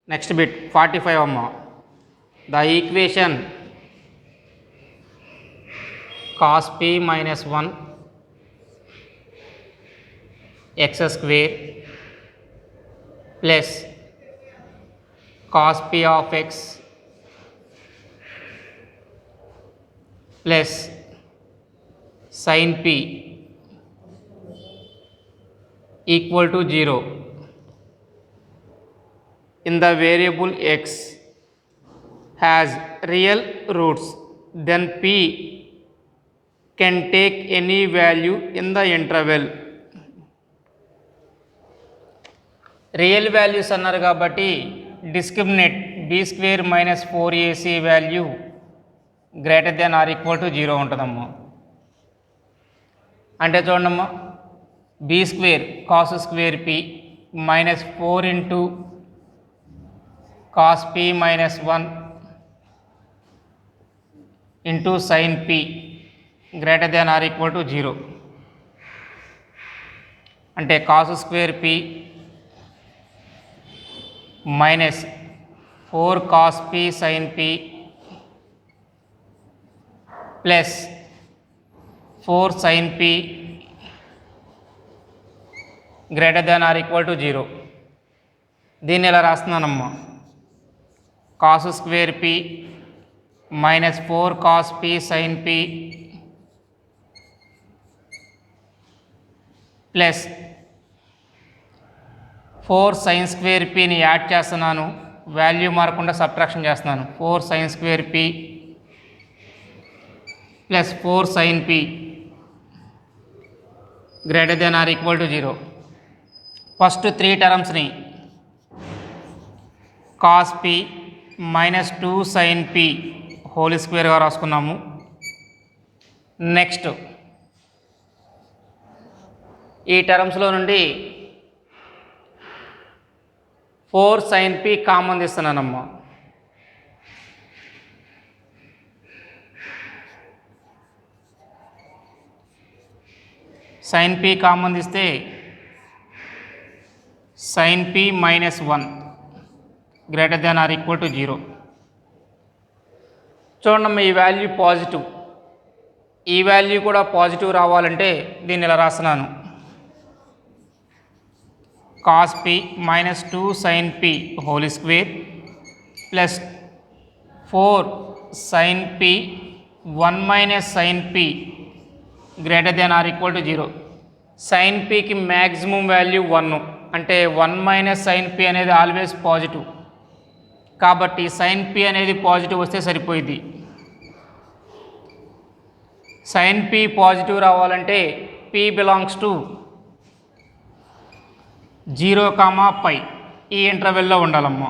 Next bit 45 amma. The equation cos p minus 1 x square plus cos p of x plus sin p equal to 0 in the variable x has real roots, then p can take any value in the interval. Real values అన్నారు కాబట్టి discriminate b square minus 4ac value greater then or equal to 0 ఉంటుందమ్మా. అంటే చూడమ్మా, b square cos square p minus 4 into cos P minus 1 into sine P greater then or equal to 0. అంటే cos square p minus 4 cos P sine P plus 4 sine P greater then or equal to 0. దీన్ని ఎలా రాస్తున్నానమ్మా, cos square p minus 4 cos P sine P plus 4 sine square పిని add చేస్తున్నాను, value మారకుండా subtraction చేస్తున్నాను. 4 sine square P plus 4 sine P greater then or equal to 0. First 3 టర్మ్స్ని cos P minus 2 sine P whole స్క్వేర్గా రాసుకున్నాము. Next ఈ టర్మ్స్లో నుండి 4 సైన్ పి కామన్ తీస్తున్నానమ్మా. సైన్ పి కామన్ తీస్తే sine P minus 1 greater then or equal to 0. చూడమ్మా, ఈ వాల్యూ పాజిటివ్, ఈ వాల్యూ కూడా పాజిటివ్ రావాలంటే దీన్ని ఇలా రాస్తున్నాను, cos P minus 2 sine P whole square plus 4 sine P 1 minus sine P greater then or equal to 0. Sine పికి maximum value 1, అంటే 1 మైనస్ సైన్ పి అనేది ఆల్వేస్ పాజిటివ్, కాబట్టి సైన్ పి అనేది పాజిటివ్ వస్తే సరిపోయింది. సైన్ పి పాజిటివ్ రావాలంటే P belongs to 0, π ఈ ఇంటర్వెల్లో ఉండాలమ్మా.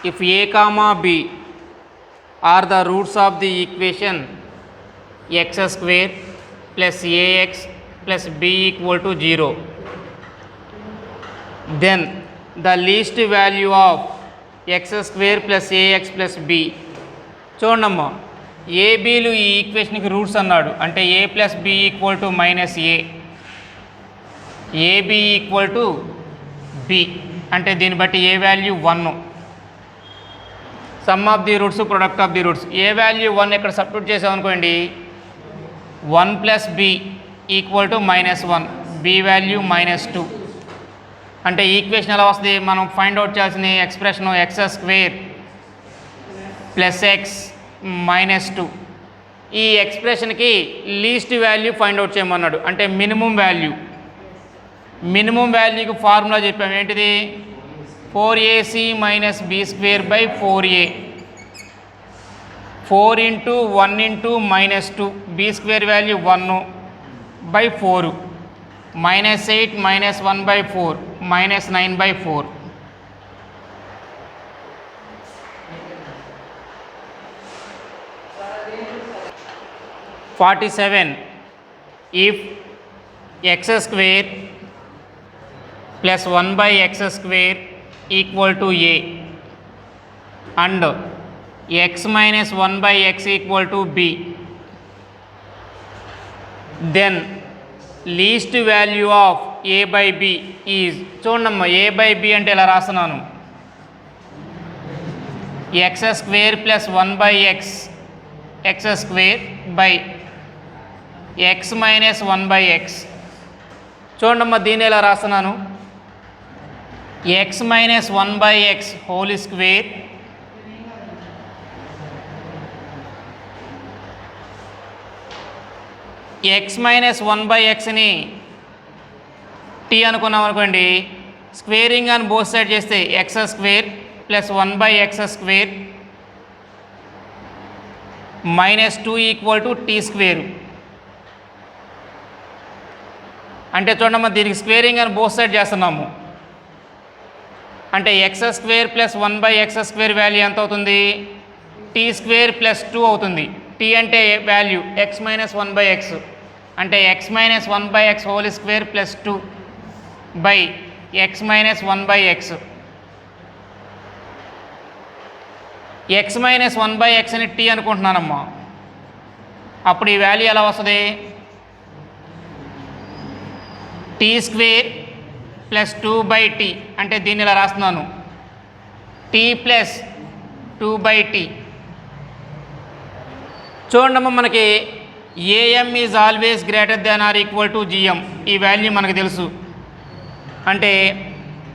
If a comma b are the roots of the equation x square plus ax plus b equal to 0, then the least value of x square plus ax plus b. చూడమ్మా, ఏబీలు ఈ ఈక్వేషన్కి roots అన్నాడు, అంటే a plus B equal to minus AB equal to B, అంటే దీన్ని బట్టి A value 1, sum of the roots product of the roots. A value 1 ఇక్కడ substitute చేసామనుకోండి, 1 plus B equal to minus 1, B value minus 2. అంటే equation ఎలా వస్తుంది, మనం find out చేయాల్సిన expression X square plus X minus 2. ఈ ఎక్స్ప్రెషన్కి లీస్ట్ వాల్యూ ఫైండ్ అవుట్ చేయమన్నాడు, అంటే మినిమం వాల్యూ. మినిమం వాల్యూకి ఫార్ములా చెప్పాము, ఏంటిది, 4ac minus b square by 4a, 4 into 1 into minus 2, b square value 1 by 4, minus 8 minus 1 by 4 minus 9 by 4. If x square plus 1 by x square equal to a and x minus 1 by x equal to b. Then least value of a by b is, చూడమ్మా a by b అంటే ఇలా రాస్తున్నాను, x square plus 1 by x square by x minus 1 by x. చూడమ్మా దీన్ని ఎలా రాస్తున్నాను, x minus 1 by x whole square x minus 1 by xని t అనుకున్నాం అనుకోండి, స్క్వేరింగ్ అని బోత్ సైడ్ చేస్తే x square plus 1 by x square minus 2 equal to t square. అంటే చూడమ్మా దీనికి స్క్వేరింగ్ అని బోత్ సైడ్ చేస్తున్నాము, అంటే x square plus 1 by x square value ఎంత అవుతుంది, t స్క్వేర్ ప్లస్ 2 అవుతుంది. t అంటే value x minus 1 by x, అంటే x minus 1 by x whole square plus 2 by x minus 1 by x. x minus 1 by xని t అనుకుంటున్నానమ్మా, అప్పుడు ఈ value ఎలా వస్తుంది, t square plus 2 by t, అంటే దీన్ని ఇలా రాస్తున్నాను t ప్లస్ 2 by t. చూడమ్మా మనకి am is always greater than or equal to gm, ఈ వాల్యూ మనకు తెలుసు. అంటే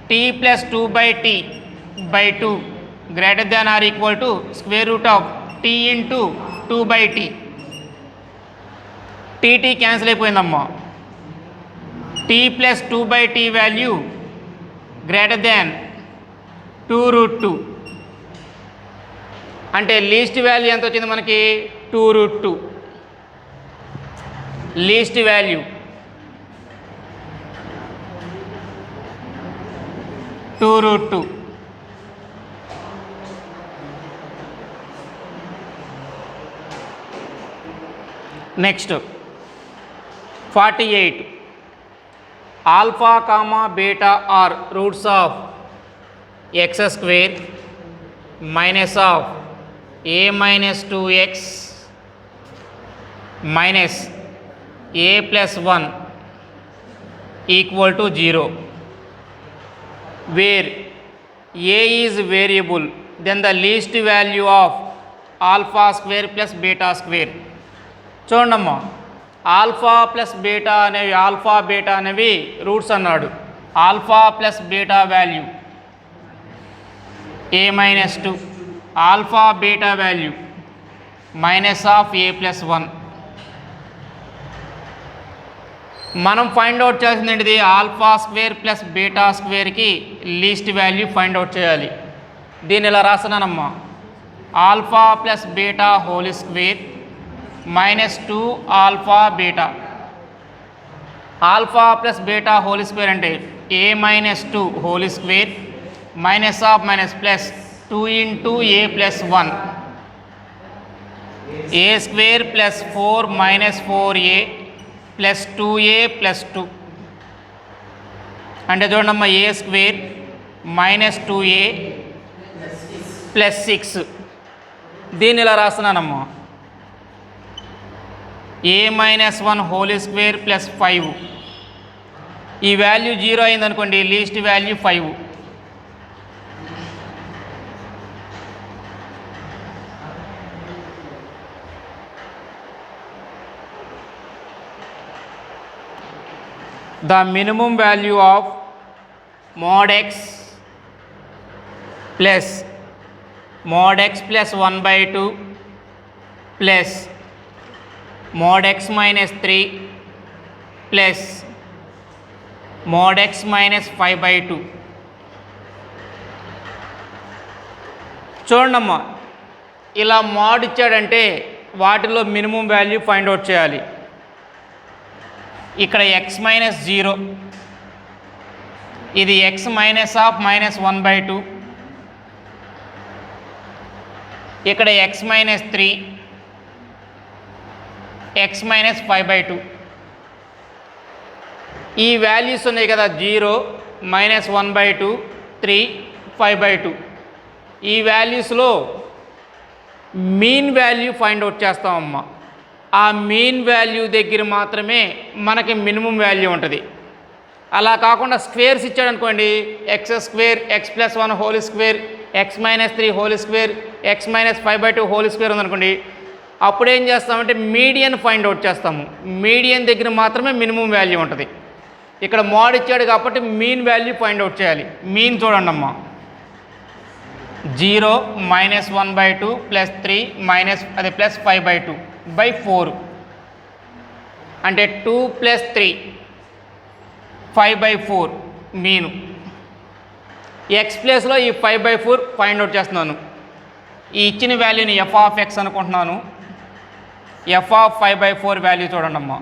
t plus 2 by t by 2 greater than or equal to square root of t into 2 by t. t cancel అయిపోయిందమ్మా, t plus 2 by t value greater than 2 root 2, అంటే least value ఎంత వచ్చింది మనకి 2 root 2. Least value 2 root 2. Next 48, alpha comma beta are roots of X square minus of a minus 2x minus a plus 1 equal to 0, where a is variable then the least value of alpha square plus beta square. చూడమ్మా alpha plus beta అనేవి, alpha beta అనేవి roots అన్నాడు. Alpha plus beta value a minus 2, alpha beta value minus of a plus 1. మనం find out చేయాల్సింది ఏంటిది, alpha square plus beta స్క్వేర్కి least value find out చేయాలి. దీన్ని ఇలా రాస్తున్నానమ్మా, alpha plus beta whole square minus 2 alpha beta. Alpha plus beta whole square అంటే a minus 2 whole square minus of minus plus 2 into a plus 1, a square plus 4 minus 4a plus 2a plus 2. అంటే చూడమ్మా a square minus 2a plus 6. దీన్ని ఇలా రాస్తున్నానమ్మా, a minus 1 whole square plus 5. ఈ value 0 అయిందనుకోండి, least value 5. The minimum value of mod x plus mod x plus 1 by 2 plus mod x minus 3 plus mod x minus 5 by 2. చూడమ్మా ఇలా mode ఇచ్చాడంటే వాటిలో minimum value find out చేయాలి. ఇక్కడ x minus 0, ఇది x minus of minus 1 by 2, ఇక్కడ x minus 3, x minus 5 by 2. ఈ values ఉన్నాయి కదా, 0 మైనస్ 1 by 2 3 5 by 2. ఈ వాల్యూస్లో మీన్ వాల్యూ ఫైండ్ అవుట్ చేస్తామమ్మా. ఆ మీన్ వాల్యూ దగ్గర మాత్రమే మనకి మినిమం వాల్యూ ఉంటుంది. అలా కాకుండా స్క్వేర్స్ ఇచ్చాడు అనుకోండి, X square, X plus 1 whole square, X minus 3 whole square, X minus 5/2 whole square ఉందనుకోండి, అప్పుడు ఏం చేస్తామంటే మీడియన్ ఫైండ్ అవుట్ చేస్తాము. మీడియన్ దగ్గర మాత్రమే మినిమం వాల్యూ ఉంటుంది. ఇక్కడ మోడ్ ఇచ్చాడు కాబట్టి మీన్ వాల్యూ ఫైండ్ అవుట్ చేయాలి. మీన్ చూడండి అమ్మా, 0 -1/2 +3 ప్లస్ 5/2/4 అంటే 2 + 3 5/4 మీను. ఎక్స్ ప్లేస్లో ఈ 5/4 ఫైండ్ అవుట్ చేస్తున్నాను. ఈ ఇచ్చిన వాల్యూని ఎఫ్ ఆఫ్ ఎక్స్ అనుకుంటున్నాను. ఎఫ్ ఆఫ్ 5/4 వాల్యూ చూడండి అమ్మా,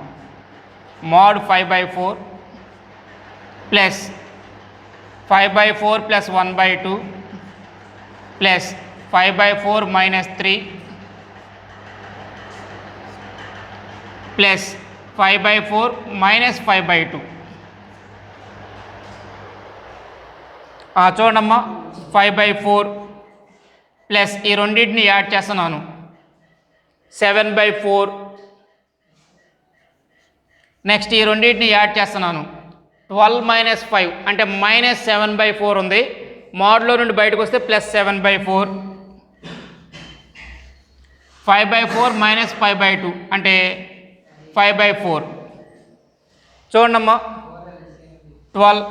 mode 5/4 plus 5/4 plus 1/2 plus 5/4 - 3 plus 5/4 - 5/2. చూడమ్మా, 5/4 ప్లస్ ఈ రెండింటిని యాడ్ చేస్తున్నాను, 7/4. నెక్స్ట్ ఈ రెండింటిని యాడ్ చేస్తున్నాను, 12 - 5 అంటే -7/4 ఉంది. మోడ్లో నుండి బయటకు వస్తే +7/4. 5/4 - 5/2 అంటే 5/4. చూడమ్మా, 12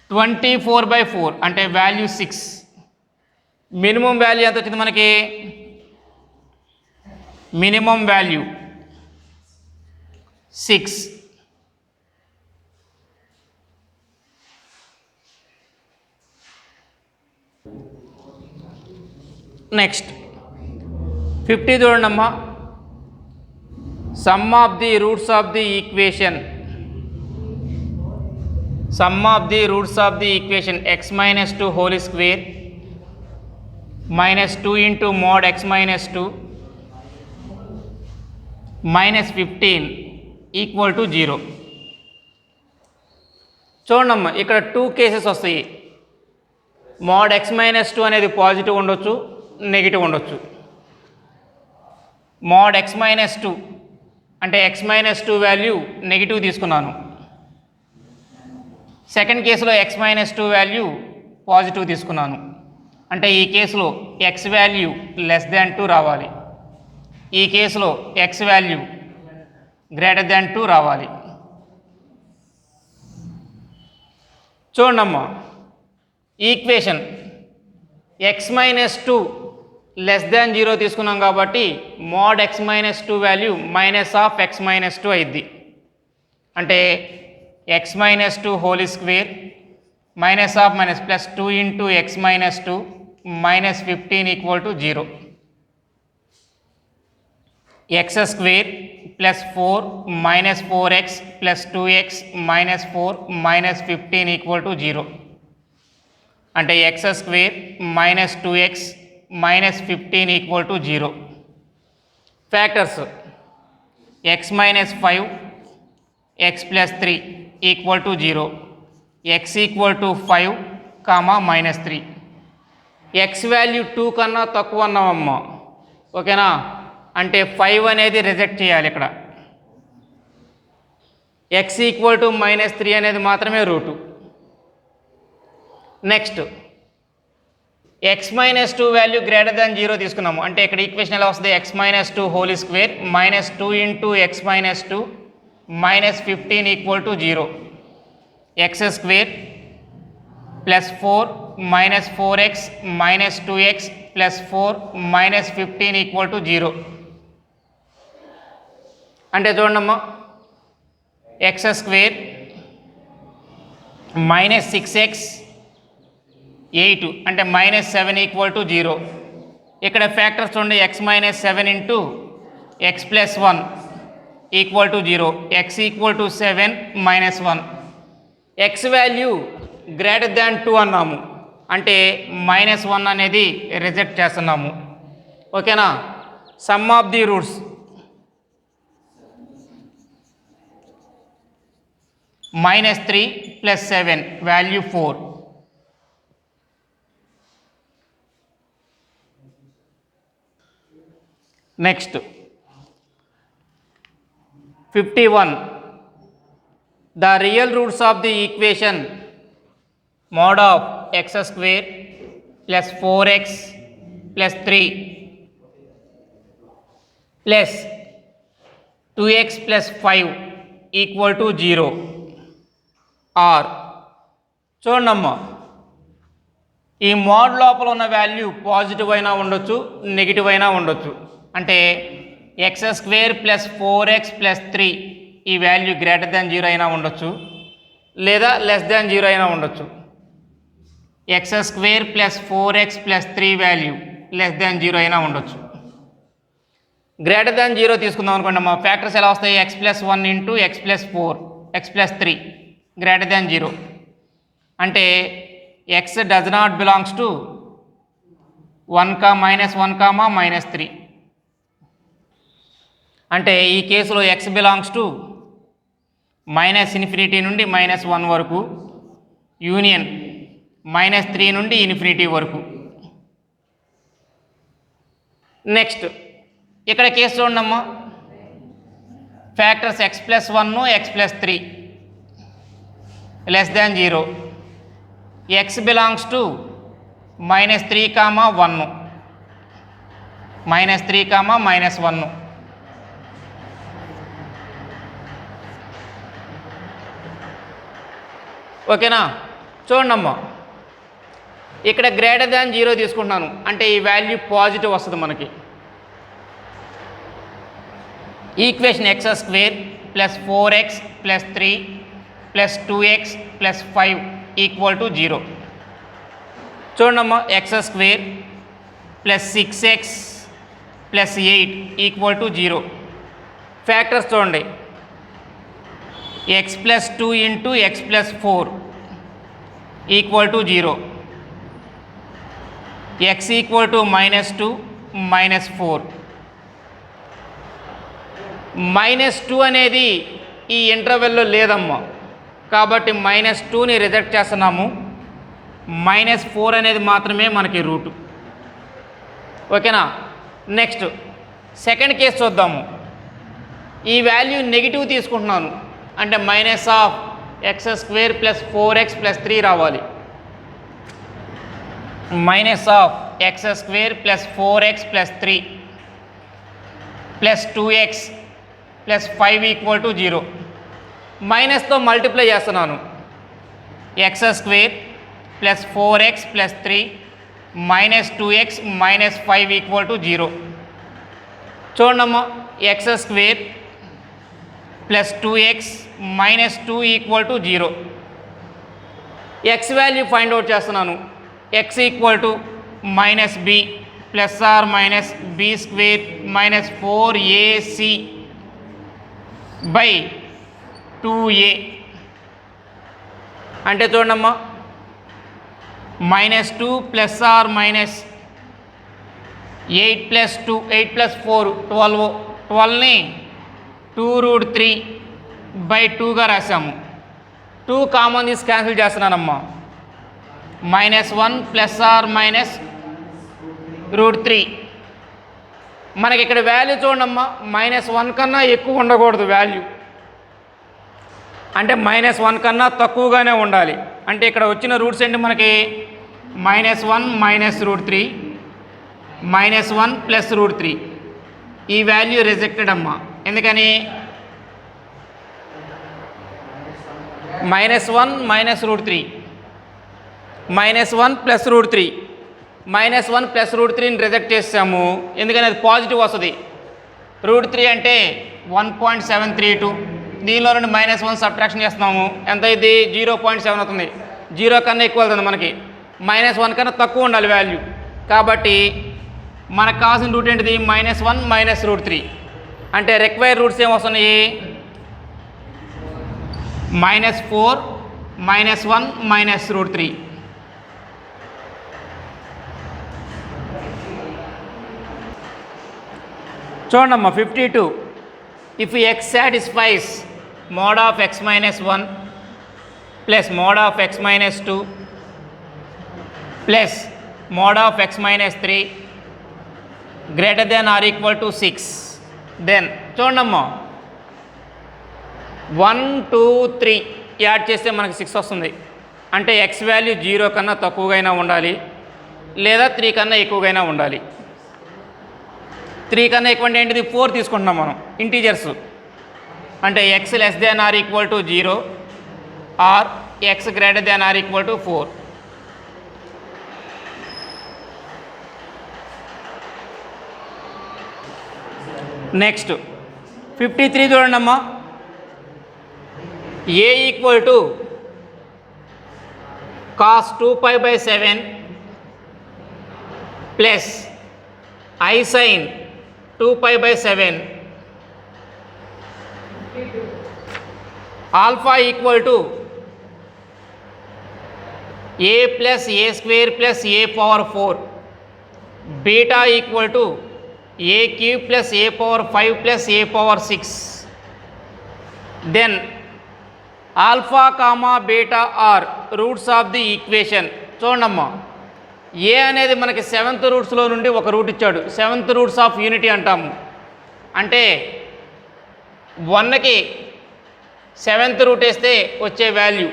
24/4 అంటే వాల్యూ 6. మినిమం వాల్యూ ఎంత వచ్చింది మనకి? Minimum value 6. నెక్స్ట్ 50 చూడండి అమ్మా, some of the roots of the equation. Some of the roots of the equation x - 2 whole square -2 into mode x - 2 -15 = 0. చూడమ్మా, ఇక్కడ 2 కేసెస్ వస్తాయి. మోడ్ x - 2 అనేది పాజిటివ్ ఉండొచ్చు, నెగిటివ్ ఉండొచ్చు. మోడ్ x - 2 అంటే x - 2 వాల్యూ నెగిటివ్ తీసుకున్నాను. సెకండ్ కేసులో x - 2 value positive తీసుకున్నాను. అంటే ఈ కేసులో x వాల్యూ <2 రావాలి, ఈ కేసులో x వాల్యూ <2 రావాలి. చూడమ్మా, ఈక్వేషన్ x - 2 <0 తీసుకున్నాం కాబట్టి మోడ్ x - 2 వాల్యూ -x - 2 అయింది. అంటే x - 2 whole square +2 into x - 2 -15 = 0. x square +4 -4x +2x -4 -15 = 0. అంటే x square -2x -15 = 0. Factors x - 5 x + 3 = 0. x = 5, -3. x value 2 కన్నా తక్కువ అన్నామమ్మా, ఓకేనా? అంటే 5 అనేది రిజెక్ట్ చేయాలి. ఇక్కడ x = -3 అనేది మాత్రమే రూటు. నెక్స్ట్ x - 2 వాల్యూ <0 తీసుకున్నాము. అంటే ఇక్కడ ఈక్వేషన్ ఎలా వస్తుంది? x - 2 whole square -2 into x - 2 -15 = 0. x square +4 -4x -2x +4 -15 = 0. అంటే చూడమ్మా, x స్క్వేర్ -6x 8 అంటే -7 = 0. ఇక్కడ ఫ్యాక్టర్స్ చూడండి, x - 7 into x + 1 = 0. x = 7 -1. x value <2 అన్నాము, అంటే -1 అనేది రిజెక్ట్ చేస్తున్నాము, ఓకేనా? Some of the roots -3 + 7 value 4. Next 51 the real roots of the equation mod of x square plus 4x plus 3 plus 2x plus 5 equal to 0 are చూడమ్మా ఈ mode లోపల ఉన్న value positive అయినా ఉండొచ్చు నెగిటివ్ అయినా ఉండొచ్చు అంటే X square plus 4x plus 3 ఈ వాల్యూ గ్రేటర్ దాన్ 0 అయినా ఉండొచ్చు లేదా లెస్ దాన్ 0 అయినా ఉండొచ్చు X square plus 4x plus 3 value less than 0 అయినా ఉండొచ్చు గ్రేటర్ దాన్ 0 తీసుకుందాం అనుకోండి అమ్మా ఫ్యాక్టర్స్ ఎలా వస్తాయి x plus 1 into x plus 4 x plus 3 greater దాన్ 0 అంటే x does not belongs to 1 minus 3 అంటే ఈ కేసులో x బిలాంగ్స్ టు -∞ నుండి -1 వరకు యూనియన్ -3 నుండి ఇన్ఫినిటీ వరకు. నెక్స్ట్ ఇక్కడ కేసు చూడమ్మా factors x plus 1 x plus 3 less than 0 x belongs to -3, 1 -3, -1 ఓకేనా. చూడండమ్మా ఇక్కడ గ్రేటర్ దాన్ 0 తీసుకుంటున్నాను అంటే ఈ వాల్యూ పాజిటివ్ వస్తుంది మనకి. Equation X square plus 4x plus 3 plus 2x plus 5 equal to 0. చూడమ్మా X square plus 6x plus 8 equal to 0. Factors చూడండి x plus 2 into x plus 4 equal to 0. x equal to -2 -4. -2 అనేది ఈ ఇంటర్వెల్లో లేదమ్మా కాబట్టి -2ని reject చేస్తున్నాము. -4 అనేది మాత్రమే మనకి రూటు. ఓకేనా. నెక్స్ట్ సెకండ్ కేసు చూద్దాము. ఈ వాల్యూ నెగిటివ్ తీసుకుంటున్నాను అంటే -(x² + 4x + 3 రావాలి. -(x² + 4x + 3 + 2x + 5 = 0. మైనస్తో మల్టిప్లై చేస్తున్నాను. x² + 4x + 3 - 2x - 5 = 0. చూడమ్మా x² plus 2x minus 2 equal to 0. X value find out చేస్తున్నాను. X equal to -b plus or minus b² minus 4ac by 2a అంటే చూడమ్మా -2 plus or minus 8 plus 2 8 plus 4 12ని 2√3/2గా రాసాము. 2 common తీసి cancel చేస్తున్నానమ్మా. -1 plus or minus √3 మనకి ఇక్కడ వాల్యూ చూడమ్మా -1 కన్నా ఎక్కువ ఉండకూడదు వాల్యూ అంటే -1 కన్నా తక్కువగానే ఉండాలి. అంటే ఇక్కడ వచ్చిన రూట్స్ ఏంటి మనకి -1 -√3 -1 ప్లస్ √3 ఈ వాల్యూ రిజెక్టెడ్ అమ్మా. ఎందుకని -1 -√3 -1 ప్లస్ √3 -1 ప్లస్ √3ని రిజెక్ట్ చేసాము. ఎందుకని అది పాజిటివ్ వస్తుంది. √3 అంటే 1.732 దీనిలో నుండి -1 సబ్ట్రాక్షన్ చేస్తున్నాము. ఎంత ఇది 0.7 అవుతుంది. 0 కన్నా ఎక్కువ అవుతుంది మనకి. -1 కన్నా తక్కువ ఉండాలి వాల్యూ. కాబట్టి మనకు కావాల్సిన రూట్ ఏంటిది -1 -√3 అంటే రిక్వైర్డ్ రూట్స్ ఏమొస్తున్నాయి -4 -1 -√3. చూడమ్మా 52 if x satisfies mod of x minus 1 plus mod of x minus 2 plus mod of x minus 3 greater than or equal to 6. Then చూడమ్మా 1 2 3 యాడ్ చేస్తే మనకి 6 వస్తుంది. అంటే ఎక్స్ వాల్యూ 0 కన్నా తక్కువగా ఉండాలి లేదా 3 కన్నా ఎక్కువగా ఉండాలి. 3 కన్నా ఎక్కువ అంటే ఏంటిది 4 తీసుకుంటున్నాం మనం ఇంటీజర్స్. అంటే X less than or equal to 0 or X greater than or equal to 4. Next 53 చూడండి అమ్మా. A equal to cos 2π/7 plus I sin 2π/7 alpha equal to a plus a square plus a power 4 beta equal to a cube plus a power 5 plus a power 6. Then alpha comma beta are roots of the equation. చూడమ్మా A అనేది మనకి 7th రూట్స్లో నుండి ఒక route ఇచ్చాడు. 7th roots of unity అంటాము. అంటే 1కి 7th route వేస్తే వచ్చే వాల్యూ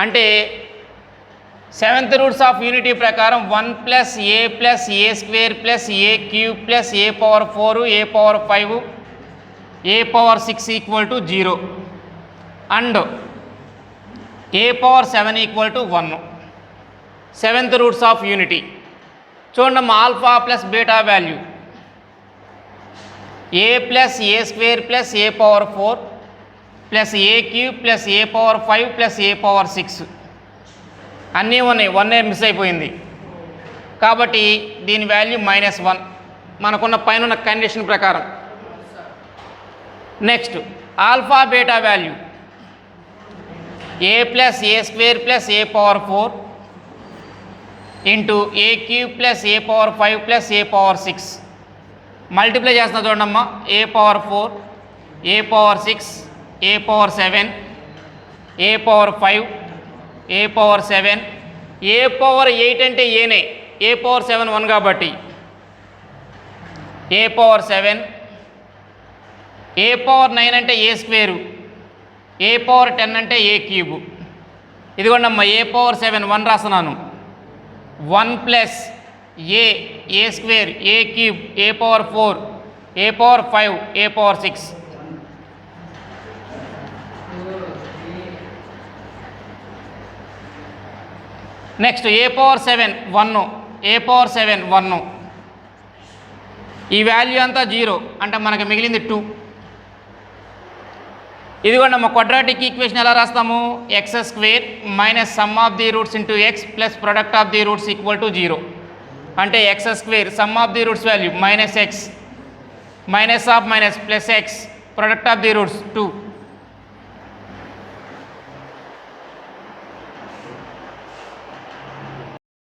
అంటే 7th రూట్స్ ఆఫ్ యూనిటీ ప్రకారం 1 plus A square plus A cube plus A power 4 A power 5 A power 6 equal to 0 and A power 7 equal to 1. 7th roots of unity. చూడండి alpha plus beta value ఏ plus ఏ square plus ఏ power 4 plus ఏ cube plus ఏ power 5 plus ఏ power 6 అన్నీ ఉన్నాయి. 1 miss అయిపోయింది కాబట్టి దీని value -1 మనకున్న పైన condition ప్రకారం. Next alpha beta value ఏ plus ఏ square plus ఏ power 4 into ఏ cube plus ఏ power 5 plus ఏ power 6 multiply చేస్తున్నా చూడమ్మా. ఏ పవర్ 4 ఏ పవర్ 6 ఏ పవర్ 7 ఏ పవర్ 5 ఏ పవర్ 7 ఏ పవర్ 8 అంటే ఏనే ఏ పవర్ 7 1 కాబట్టి ఏ పవర్ 7 ఏ పవర్ 9 అంటే ఏ స్క్వేరు ఏ పవర్ 10 అంటే ఏ క్యూబు. ఇదిగోండమ్మా ఏ పవర్ 7 1 రాస్తున్నాను. 1 ప్లస్ ఏ స్క్వేర్ ఏ cube ఏ power 4 ఏ power 5 ఏ power 6. Next ఏ power 7 1 ఏ power 7 1 ఈ value అంతా 0 అంటే మనకి మిగిలింది 2. ఇదిగోండి మా క్వాడ్రాటిక్ ఈక్వేషన్ ఎలా రాస్తాము. X square minus sum of the roots into X plus product of the roots equal to 0. అంటే X square some of the roots value -x minus of minus plus X product of the roots 2